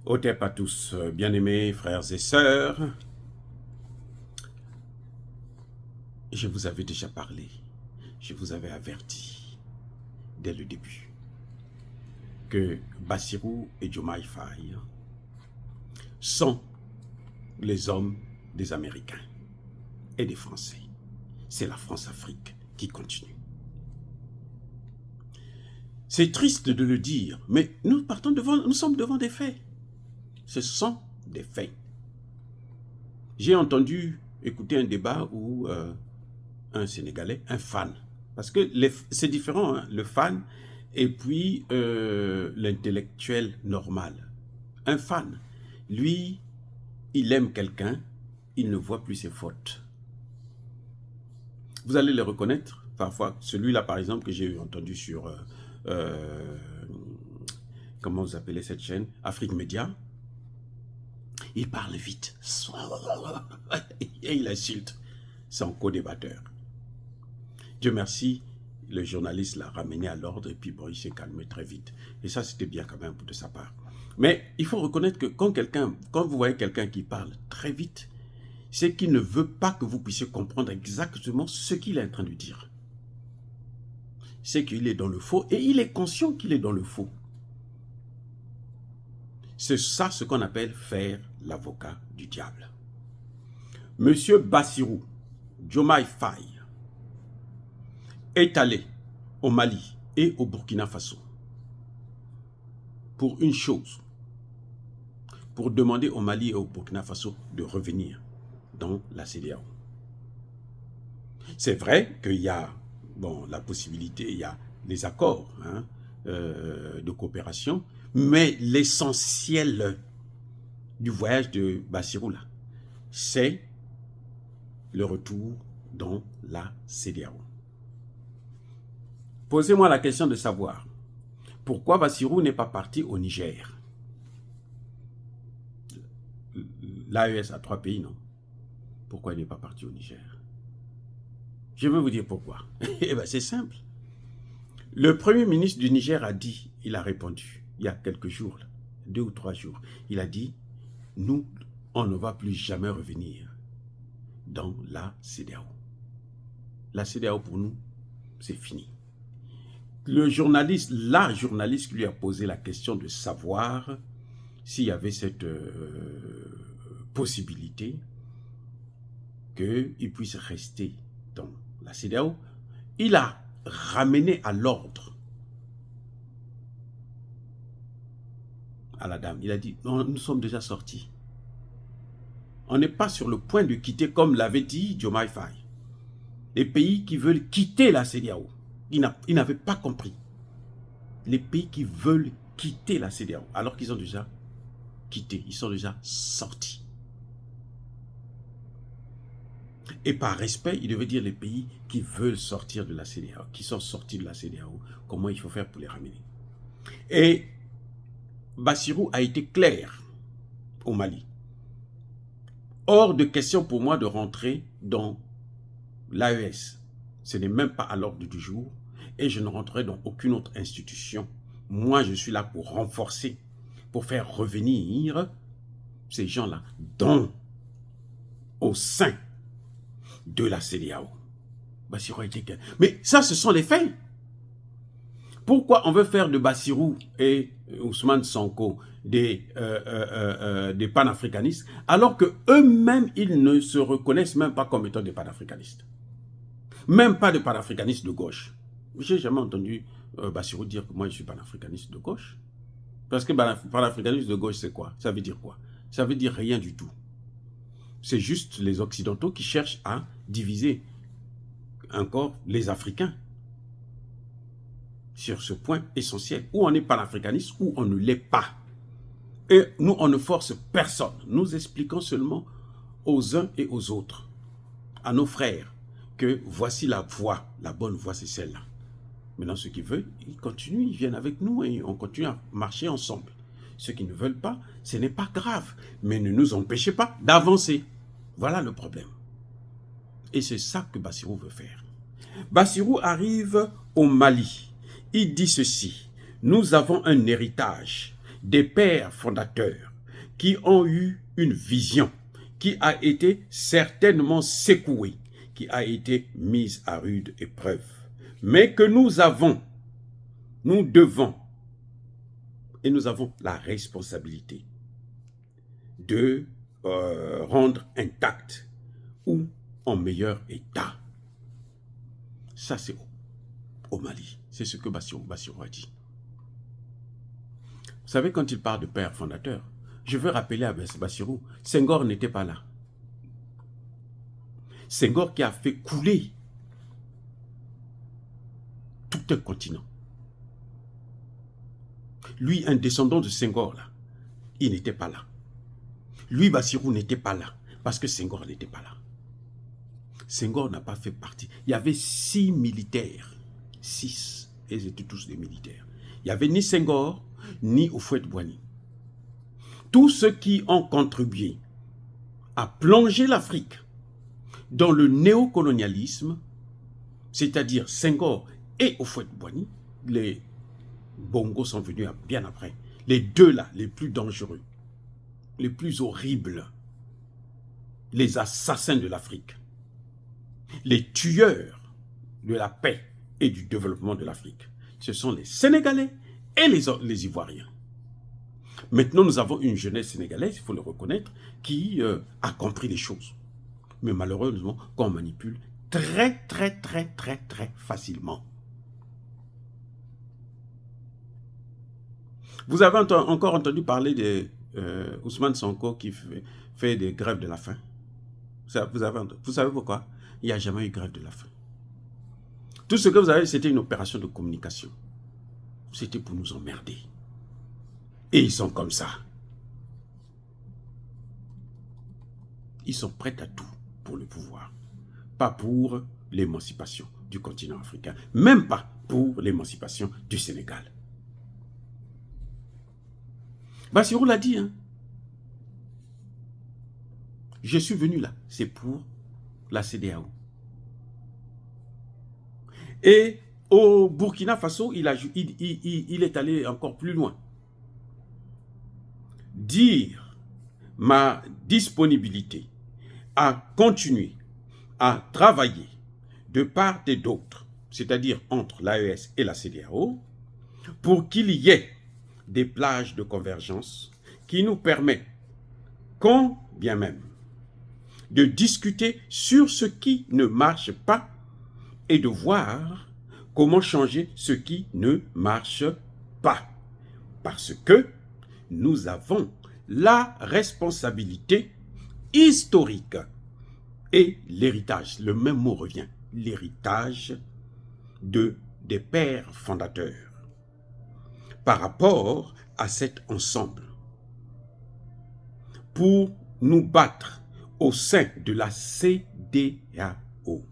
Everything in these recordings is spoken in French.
Otep à tous, bien-aimés frères et sœurs, je vous avais déjà parlé, je vous avais averti dès le début que Bassirou et Diomaye Faye sont les hommes des Américains et des Français. C'est la France-Afrique qui continue. C'est triste de le dire, mais nous sommes devant des faits. Ce sont des faits. J'ai entendu écouter un débat où un Sénégalais, un fan, parce que c'est différent, hein, le fan et puis l'intellectuel normal. Un fan, lui, il aime quelqu'un, il ne voit plus ses fautes. Vous allez les reconnaître parfois. Celui-là, par exemple, que j'ai entendu sur, comment vous appelez cette chaîne, Afrique Média, il parle vite et il insulte son co-débatteur. Dieu merci, le journaliste l'a ramené à l'ordre et puis bon, il s'est calmé très vite. Et ça, c'était bien quand même de sa part. Mais il faut reconnaître que quand vous voyez quelqu'un qui parle très vite, c'est qu'il ne veut pas que vous puissiez comprendre exactement ce qu'il est en train de dire. C'est qu'il est dans le faux et il est conscient qu'il est dans le faux. C'est ça ce qu'on appelle faire l'avocat du diable. Monsieur Bassirou Diomaye Faye est allé au Mali et au Burkina Faso pour une chose, pour demander au Mali et au Burkina Faso de revenir dans la CEDEAO. C'est vrai qu'il y a la possibilité, il y a les accords de coopération, mais l'essentiel du voyage de Bassirou là, c'est le retour dans la CEDEAO. Posez-moi la question de savoir pourquoi Bassirou n'est pas parti au Niger. L'AES a 3 pays, non? Pourquoi il n'est pas parti au Niger? Je vais vous dire pourquoi. Eh bien, c'est simple. Le premier ministre du Niger a dit, il a répondu, il y a quelques jours, 2 ou 3 jours, il a dit, nous, on ne va plus jamais revenir dans la CEDEAO. La CEDEAO, pour nous, c'est fini. La journaliste qui lui a posé la question de savoir s'il y avait cette possibilité qu'il puisse rester dans la CEDEAO, il a ramené à l'ordre à la dame. Il a dit, non, nous sommes déjà sortis. On n'est pas sur le point de quitter, comme l'avait dit Diomaye Faye. Les pays qui veulent quitter la CEDEAO, ils n'avaient pas compris. Les pays qui veulent quitter la CEDEAO, alors qu'ils ont déjà quitté, ils sont déjà sortis. Et par respect, il devait dire les pays qui veulent sortir de la CEDEAO, qui sont sortis de la CEDEAO, comment il faut faire pour les ramener. Et Bassirou a été clair au Mali. Hors de question pour moi de rentrer dans l'AES. Ce n'est même pas à l'ordre du jour et je ne rentrerai dans aucune autre institution. Moi, je suis là pour renforcer, pour faire revenir ces gens-là au sein de la CEDEAO. Bassirou a été clair. Mais ça, ce sont les faits. Pourquoi on veut faire de Bassirou et Ousmane Sonko des panafricanistes, alors qu'eux-mêmes, ils ne se reconnaissent même pas comme étant des panafricanistes. Même pas de panafricanistes de gauche. Je n'ai jamais entendu Bassirou dire que moi, je suis panafricaniste de gauche. Parce que panafricaniste de gauche, c'est quoi? Ça veut dire quoi? Ça veut dire rien du tout. C'est juste les Occidentaux qui cherchent à diviser encore les Africains sur ce point essentiel, où on est panafricaniste, ou on ne l'est pas. Et nous, on ne force personne. Nous expliquons seulement aux uns et aux autres, à nos frères, que voici la voie, la bonne voie, c'est celle-là. Maintenant, ceux qui veulent, ils continuent, ils viennent avec nous et on continue à marcher ensemble. Ceux qui ne veulent pas, ce n'est pas grave, mais ne nous empêchez pas d'avancer. Voilà le problème. Et c'est ça que Bassirou veut faire. Bassirou arrive au Mali. Il dit ceci, nous avons un héritage des pères fondateurs qui ont eu une vision, qui a été certainement secouée, qui a été mise à rude épreuve, mais que nous devons, et nous avons la responsabilité de rendre intact ou en meilleur état. Ça, c'est au Mali. C'est ce que Bassirou a dit. Vous savez, quand il parle de père fondateur, je veux rappeler à Bassirou, Senghor n'était pas là. Senghor qui a fait couler tout un continent. Lui, un descendant de Senghor, là, il n'était pas là. Lui, Bassirou, n'était pas là, parce que Senghor n'était pas là. Senghor n'a pas fait partie. Il y avait 6 militaires. 6. Et ils étaient tous des militaires. Il n'y avait ni Senghor, ni Houphouët-Boigny. Tous ceux qui ont contribué à plonger l'Afrique dans le néocolonialisme, c'est-à-dire Senghor et Houphouët-Boigny, les Bongo sont venus bien après. Les deux là, les plus dangereux, les plus horribles, les assassins de l'Afrique, les tueurs de la paix et du développement de l'Afrique. Ce sont les Sénégalais et les Ivoiriens. Maintenant, nous avons une jeunesse sénégalaise, il faut le reconnaître, qui a compris les choses. Mais malheureusement, qu'on manipule très facilement. Vous avez encore entendu parler de Ousmane Sonko qui fait des grèves de la faim. Vous savez pourquoi? Il n'y a jamais eu grève de la faim. Tout ce que vous avez, c'était une opération de communication. C'était pour nous emmerder. Et ils sont comme ça. Ils sont prêts à tout pour le pouvoir. Pas pour l'émancipation du continent africain. Même pas pour l'émancipation du Sénégal. Bassirou l'a dit, hein. Je suis venu là, c'est pour la CEDEAO. Et au Burkina Faso, il est allé encore plus loin. Dire ma disponibilité à continuer à travailler de part et d'autre, c'est-à-dire entre l'AES et la CEDEAO, pour qu'il y ait des plages de convergence qui nous permettent, quand bien même, de discuter sur ce qui ne marche pas et de voir comment changer ce qui ne marche pas. Parce que nous avons la responsabilité historique et l'héritage, le même mot revient, l'héritage des pères fondateurs par rapport à cet ensemble. Pour nous battre au sein de la CEDEAO.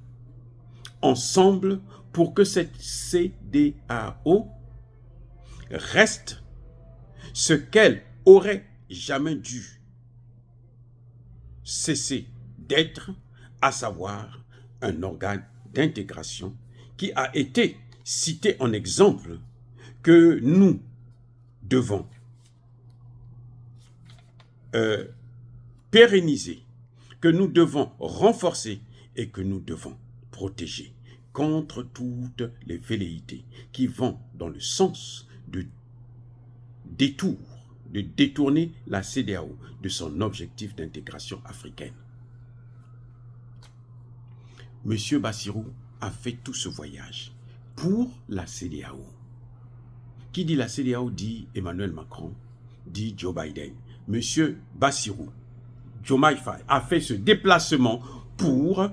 Ensemble pour que cette CEDEAO reste ce qu'elle aurait jamais dû cesser d'être, à savoir un organe d'intégration qui a été cité en exemple que nous devons pérenniser, que nous devons renforcer et que nous devons protéger contre toutes les velléités qui vont dans le sens de détourner la CEDEAO de son objectif d'intégration africaine. Monsieur Bassirou a fait tout ce voyage pour la CEDEAO. Qui dit la CEDEAO dit Emmanuel Macron, dit Joe Biden. Monsieur Bassirou, Diomaye Faye a fait ce déplacement pour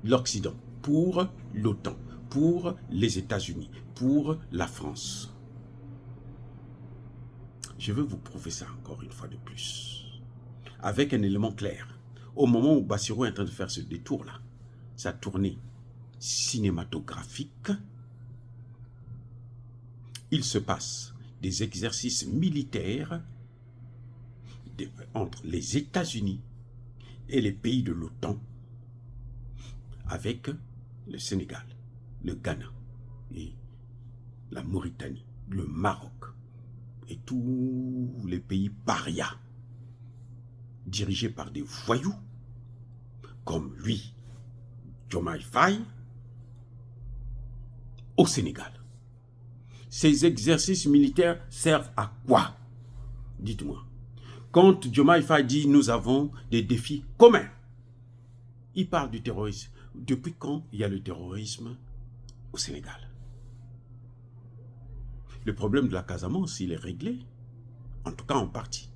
l'Occident, pour l'OTAN, pour les États-Unis, pour la France. Je veux vous prouver ça encore une fois de plus, avec un élément clair. Au moment où Bassirou est en train de faire ce détour-là, sa tournée cinématographique, il se passe des exercices militaires entre les États-Unis et les pays de l'OTAN, avec le Sénégal, le Ghana et la Mauritanie, le Maroc et tous les pays parias, dirigés par des voyous, comme lui, Diomaye Faye, au Sénégal. Ces exercices militaires servent à quoi? Dites-moi. Quand Diomaye Faye dit « nous avons des défis communs », il parle du terrorisme. Depuis quand il y a le terrorisme au Sénégal? Le problème de la Casamance, il est réglé, en tout cas en partie.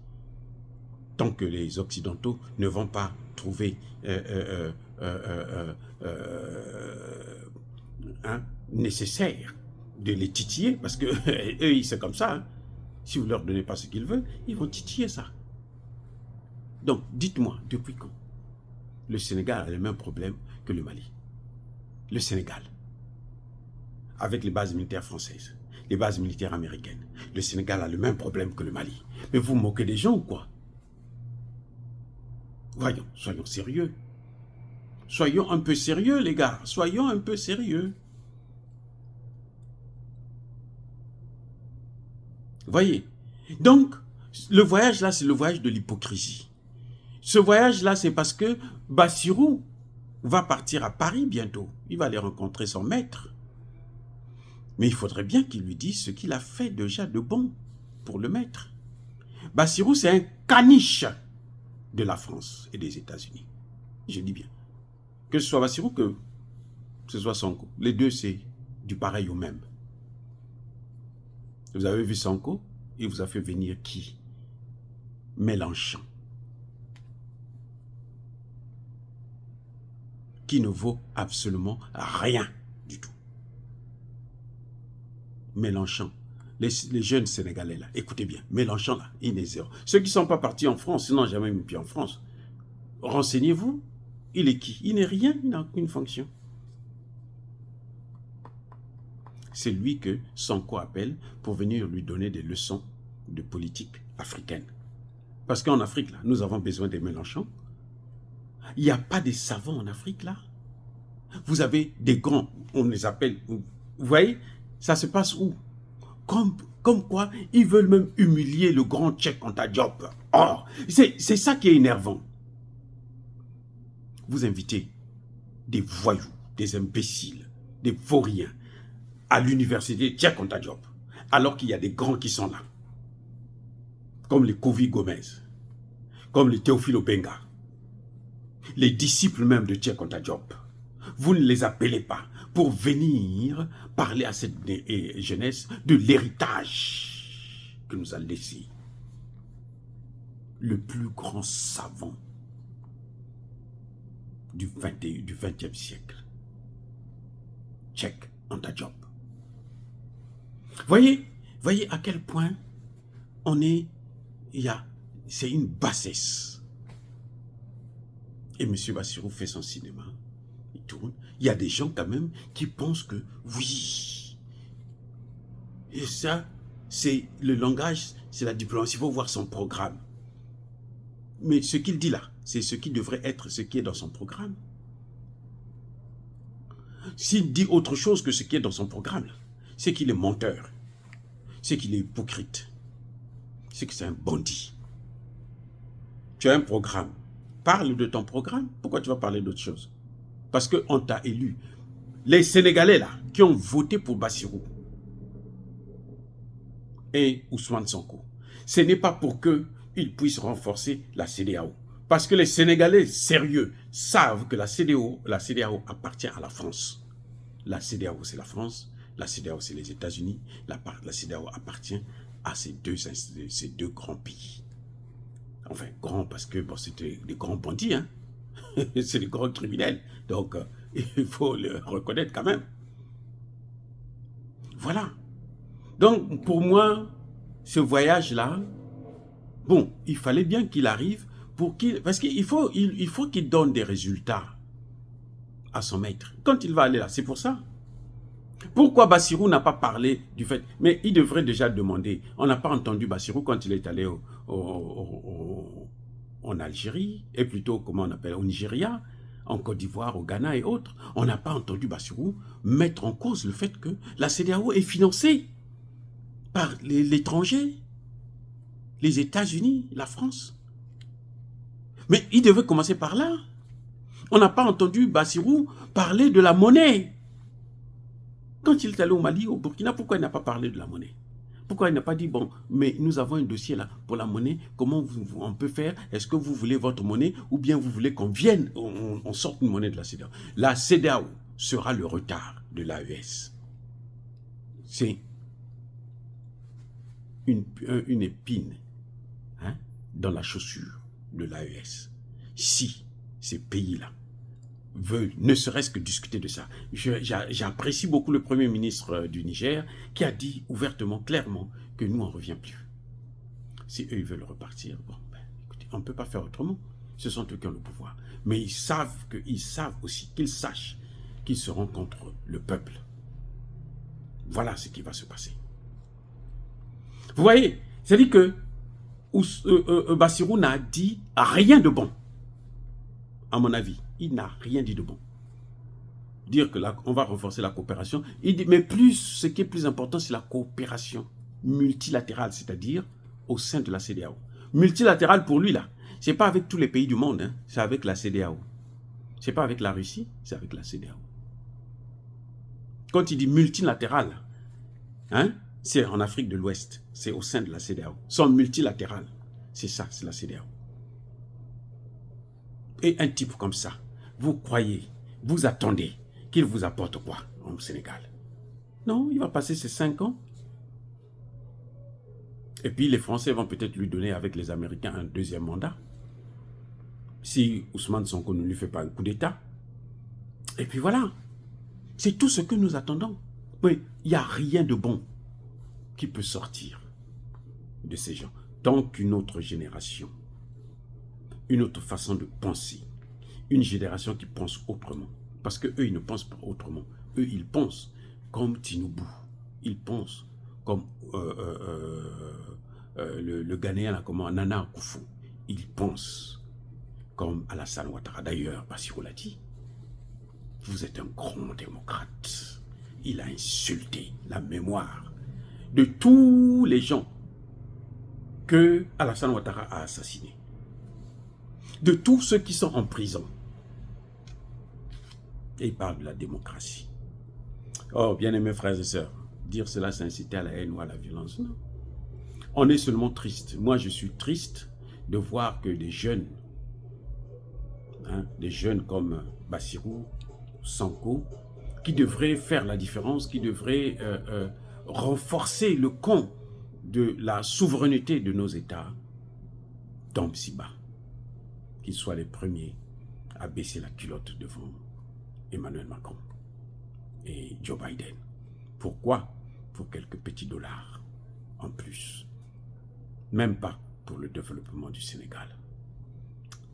Tant que les Occidentaux ne vont pas trouver nécessaire de les titiller, parce que eux, c'est comme ça. Hein. Si vous ne leur donnez pas ce qu'ils veulent, ils vont titiller ça. Donc, dites-moi, depuis quand le Sénégal a le même problème que le Mali? Le Sénégal, avec les bases militaires françaises, les bases militaires américaines, le Sénégal a le même problème que le Mali. Mais vous moquez des gens ou quoi? Voyons, soyons sérieux. Soyons un peu sérieux, les gars. Soyons un peu sérieux. Voyez. Donc, le voyage là, c'est le voyage de l'hypocrisie. Ce voyage-là, c'est parce que Bassirou va partir à Paris bientôt. Il va aller rencontrer son maître. Mais il faudrait bien qu'il lui dise ce qu'il a fait déjà de bon pour le maître. Bassirou, c'est un caniche de la France et des États-Unis. Je dis bien. Que ce soit Bassirou, que ce soit Sonko. Les deux, c'est du pareil au même. Vous avez vu Sonko, il vous a fait venir qui? Mélenchon. Qui ne vaut absolument rien du tout. Mélenchon. Les jeunes Sénégalais là, écoutez bien, Mélenchon là, il est zéro. Ceux qui ne sont pas partis en France, ils n'ont jamais mis pied en France. Renseignez-vous, il est qui? Il n'est rien, il n'a aucune fonction. C'est lui que Sonko appelle pour venir lui donner des leçons de politique africaine. Parce qu'en Afrique, là, nous avons besoin des Mélenchon. Il n'y a pas des savants en Afrique, là. Vous avez des grands, on les appelle, vous voyez, ça se passe où? Comme quoi, ils veulent même humilier le grand Cheikh Anta Diop. Or, c'est ça qui est énervant. Vous invitez des voyous, des imbéciles, des vauriens à l'université Cheikh Anta Diop, alors qu'il y a des grands qui sont là, comme les Kofi Gomez, comme les Théophile Obenga, les disciples même de Cheikh Anta Diop. Vous ne les appelez pas pour venir parler à cette jeunesse de l'héritage que nous a laissé le plus grand savant du XXe siècle, Cheikh Anta Diop. Voyez à quel point on est, c'est une bassesse. Et M. Bassirou fait son cinéma, il tourne. Il y a des gens quand même qui pensent que oui. Et ça, c'est le langage, c'est la diplomatie. Il faut voir son programme. Mais ce qu'il dit là, c'est ce qui devrait être ce qui est dans son programme. S'il dit autre chose que ce qui est dans son programme, c'est qu'il est menteur. C'est qu'il est hypocrite. C'est que c'est un bandit. Tu as un programme. Parle de ton programme. Pourquoi tu vas parler d'autre chose? Parce qu'on t'a élu. Les Sénégalais là, qui ont voté pour Bassirou et Ousmane Sonko, ce n'est pas pour qu'ils puissent renforcer la CEDEAO. Parce que les Sénégalais sérieux savent que la CEDEAO appartient à la France. La CEDEAO, c'est la France. La CEDEAO, c'est les États-Unis. La CEDEAO appartient à ces deux grands pays. Enfin, grands parce que bon, c'était des grands bandits, hein. C'est des grands criminels. Donc, il faut le reconnaître quand même. Voilà. Donc, pour moi, ce voyage-là, bon, il fallait bien qu'il arrive pour qu'il... Parce qu'il faut qu'il donne des résultats à son maître. Quand il va aller là, c'est pour ça. Pourquoi Bassirou n'a pas parlé du fait... Mais il devrait déjà demander. On n'a pas entendu Bassirou quand il est allé en Algérie, et plutôt, comment on appelle, au Nigeria, en Côte d'Ivoire, au Ghana et autres. On n'a pas entendu Bassirou mettre en cause le fait que la CEDEAO est financée par l'étranger. les États-Unis, la France. Mais il devait commencer par là. On n'a pas entendu Bassirou parler de la monnaie. Quand il est allé au Mali, au Burkina, pourquoi il n'a pas parlé de la monnaie? Pourquoi il n'a pas dit, bon, mais nous avons un dossier là pour la monnaie, comment on peut faire? Est-ce que vous voulez votre monnaie ou bien vous voulez qu'on vienne, on sorte une monnaie de la CEDEAO? La CEDEAO sera le retard de l'AES. C'est une épine dans la chaussure de l'AES. Si ces pays-là veulent ne serait-ce que discuter de ça. J'apprécie beaucoup le Premier ministre du Niger qui a dit ouvertement, clairement, que nous, on ne revient plus. Si eux, ils veulent repartir, bon, ben, écoutez, on ne peut pas faire autrement. Ce sont eux qui ont le pouvoir. Mais ils savent aussi, qu'ils sachent qu'ils seront contre le peuple. Voilà ce qui va se passer. Vous voyez, c'est-à-dire que Bassirou n'a dit rien de bon, à mon avis. Il n'a rien dit de bon. Dire que là, on va renforcer la coopération. Il dit, mais plus, ce qui est plus important, c'est la coopération multilatérale, c'est-à-dire au sein de la CEDEAO. Multilatérale pour lui, là, c'est pas avec tous les pays du monde, hein, c'est avec la CEDEAO. C'est pas avec la Russie, c'est avec la CEDEAO. Quand il dit multilatéral, hein, c'est en Afrique de l'Ouest, c'est au sein de la CEDEAO. Son multilatéral, c'est ça, c'est la CEDEAO. Et un type comme ça, vous croyez, vous attendez qu'il vous apporte quoi au Sénégal? Non, il va passer ses 5 ans. Et puis les Français vont peut-être lui donner avec les Américains un deuxième mandat. Si Ousmane Sonko ne lui fait pas un coup d'État. Et puis voilà. C'est tout ce que nous attendons. Mais il n'y a rien de bon qui peut sortir de ces gens. Tant qu'une autre génération, une autre façon de penser, une génération qui pense autrement. Parce qu'eux, ils ne pensent pas autrement. Eux, ils pensent comme Tinubu. Ils pensent comme le Ghanéen, là, comme Nana Akufo. Ils pensent comme Alassane Ouattara. D'ailleurs, Bassirou l'a dit. Vous êtes un grand démocrate. Il a insulté la mémoire de tous les gens que Alassane Ouattara a assassinés. De tous ceux qui sont en prison. Et il parle de la démocratie. Oh, bien-aimés frères et sœurs, dire cela, c'est inciter à la haine ou à la violence. Non. On est seulement triste. Moi, je suis triste de voir que des jeunes comme Bassirou, Sonko, qui devraient faire la différence, qui devraient renforcer le camp de la souveraineté de nos États, tombent si bas. Qu'ils soient les premiers à baisser la culotte devant Emmanuel Macron et Joe Biden. Pourquoi? Pour quelques petits dollars en plus. Même pas pour le développement du Sénégal.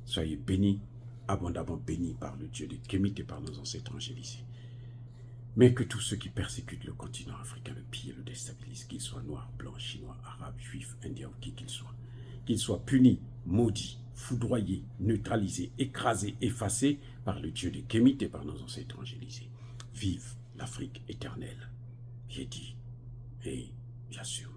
Soyez bénis, abondamment bénis par le Dieu de Kémite et par nos ancêtres angélisés. Mais que tous ceux qui persécutent le continent africain, le pillent, le déstabilisent, qu'ils soient noirs, blancs, chinois, arabes, juifs, indiens ou qui qu'ils soient punis, maudits, foudroyés, neutralisés, écrasés, effacés par le Dieu de Kémite et par nos ancêtres angélisés. Vive l'Afrique éternelle, j'ai dit et j'assume.